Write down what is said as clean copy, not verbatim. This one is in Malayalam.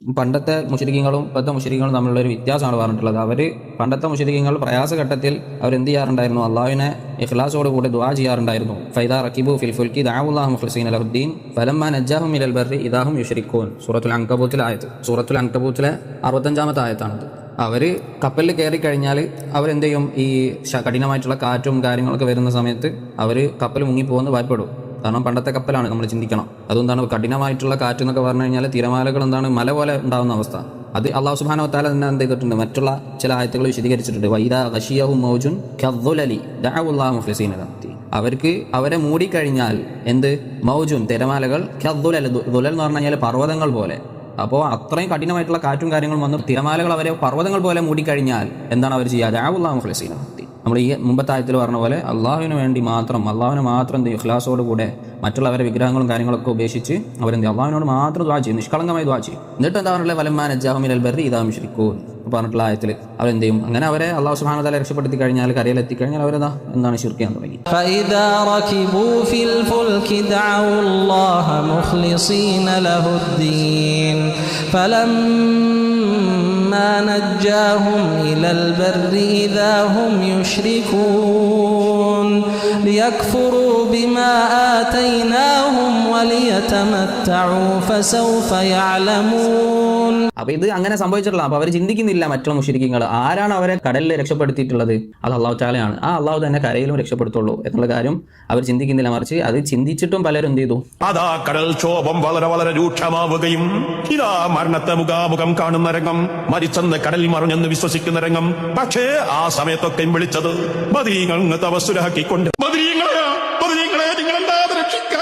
പണ്ടത്തെ മുശ്രിക്കുകളും ഇപ്പോഴത്തെ മുശ്രിക്കുകളും തമ്മിലുള്ള ഒരു വ്യത്യാസമാണ് പറഞ്ഞിട്ടുള്ളത്. പണ്ടത്തെ മുശ്രിക്കുകൾ പ്രയാസഘട്ടത്തിൽ അവരെന്ത് ചെയ്യാറുണ്ടായിരുന്നു? അള്ളാഹുവിനെ ഇഖ്ലാസോട് കൂടി ദുആ ചെയ്യാറുണ്ടായിരുന്നു. ഫൈദാ റകിബു ഫിൽ ഫുൽകി ദഅവുല്ലാഹു മുഖ്ലിസീന ലഹുദ്ദീൻ ഫലമ്മാ നജ്ജാഹും ഇലൽ ബർരി ഇദാഹും യുശ്രിക്കൂൻ. സൂറത്തുൽ അൻകബൂത്തിലെ 65-ാമത്തെ ആയത്താണത്. അവർ കപ്പലിൽ കയറി കഴിഞ്ഞാൽ അവരെന്ത് ചെയ്യും? ഈ കഠിനമായിട്ടുള്ള കാറ്റും കാര്യങ്ങളൊക്കെ വരുന്ന സമയത്ത് അവർ കപ്പൽ മുങ്ങിപ്പോകുന്ന ഭയപ്പെടും. കാരണം പണ്ടത്തെ കപ്പലാണ്, നമ്മൾ ചിന്തിക്കണം. അതുകൊണ്ടാണ് കഠിനമായിട്ടുള്ള കാറ്റ് എന്നൊക്കെ പറഞ്ഞു കഴിഞ്ഞാൽ തിരമാലകൾ എന്താണ്, മല പോലെ ഉണ്ടാകുന്ന അവസ്ഥ. അത് അള്ളാഹു സുബ്ഹാനഹു വ തആല തന്നെ എന്ത് ചെയ്തിട്ടുണ്ട്? മറ്റുള്ള ചില ആയത്തുകൾ വിശദീകരിച്ചിട്ടുണ്ട്. വൈദാ ഗശിയഹും മൗജുൻ കദ്ദുലലി ദഅവുല്ലാഹു മുഖ്ലിസീന ലഹുദ്ദീൻ. അവരെ മൂടിക്കഴിഞ്ഞാൽ എന്ത്? മൗജുൻ, തിരമാലകൾ, കദ്ദുലൽ, ദുലൽ എന്ന് പറഞ്ഞു കഴിഞ്ഞാൽ പർവ്വതങ്ങൾ പോലെ. അപ്പോൾ അത്രയും കഠിനമായിട്ടുള്ള കാറ്റും കാര്യങ്ങളും വന്ന് തിരമാലകൾ അവരെ പർവ്വതങ്ങൾ പോലെ മൂടിക്കഴിഞ്ഞാൽ എന്താണ് അവർ ചെയ്യുക? ദഅവുല്ലാഹു മുഖ്ലിസീന ലഹുദ്ദീൻ. നമ്മൾ ഈ മുമ്പത്തെ ആയത്തിൽ പറഞ്ഞ പോലെ അള്ളാഹുവിന് വേണ്ടി മാത്രം, അള്ളാഹുവിനെ മാത്രം എന്ത് ഇഖ്ലാസോട് കൂടെ മറ്റുള്ളവരെ വിഗ്രഹങ്ങളും കാര്യങ്ങളൊക്കെ ഉപേക്ഷിച്ച് അവരെന്ത് അള്ളാഹുവിനോട് മാത്രം ദുആ ചെയ്യും, നിഷ്കളങ്കമായി ദുആ ചെയ്യും. എന്നിട്ട് എന്താ പറഞ്ഞിട്ടുള്ളത്? ഫലമ്മാ നജ്ജാഹും ഇലൽ ബർരി ഇദാ ഹും യുശ്രിക്കൂൻ പറഞ്ഞിട്ടുള്ള ആയത്തിൽ അവരെന്ത് ചെയ്യും? അങ്ങനെ അവരെ അള്ളാഹു സുബ്ഹാനഹു വ തആല രക്ഷപ്പെടുത്തി കഴിഞ്ഞാൽ, കരയിലെത്തിക്കഴിഞ്ഞാൽ അവരെന്താ എന്താണ് ശിർക്ക് ചെയ്യാൻ തുടങ്ങി. ഫഇദാ റകിബൂ ഫിൽ ഫുൽകി ദഅവുല്ലാഹ മുഖ്ലിസീന ലഹുദ്ദീൻ ഫലമ്മാ നജ്ജാഹും ഇലൽ ബർരി ഇദാ ഹും യുശ്രികൂൻ ലിയക്ഫുറൂ ബിമാ ആതൈനാഹും വലിയതമത്തഉ ഫസൗഫ യഅലമൂൻ. അപ്പൊ ഇത് അങ്ങനെ സംഭവിച്ചിട്ടുള്ള. അപ്പൊ അവർ ചിന്തിക്കുന്നില്ല മറ്റുള്ള മുശ്രിക്കുകൾ ആരാണ് അവരെ കടലിൽ രക്ഷപ്പെടുത്തിയിട്ടുള്ളത്? അത് അള്ളാഹു തആലയാണ്. ആ അള്ളാഹു തന്നെ കരയിലും രക്ഷപ്പെടുത്തുള്ളൂ എന്നുള്ള കാര്യം അവർ ചിന്തിക്കുന്നില്ല. മറിച്ച് അത് ചിന്തിച്ചിട്ടും പലരും എന്ത് ചെയ്തു? അതാ കടൽക്ഷോഭം വളരെ വളരെ രൂക്ഷമാവുകയും ഇതാ മരണത്തെ മുഖാമുഖം കാണുന്ന രംഗം, മരിച്ചെന്ന് കടൽ മറിഞ്ഞെന്ന് വിശ്വസിക്കുന്ന രംഗം. പക്ഷേ ആ സമയത്തൊക്കെയും വിളിച്ചത് ബദരീങ്ങൾ തവസ്സുലാക്കിക്കൊണ്ട്, ബദരീങ്ങളെ നിങ്ങൾ എന്താ രക്ഷിക്കാൻ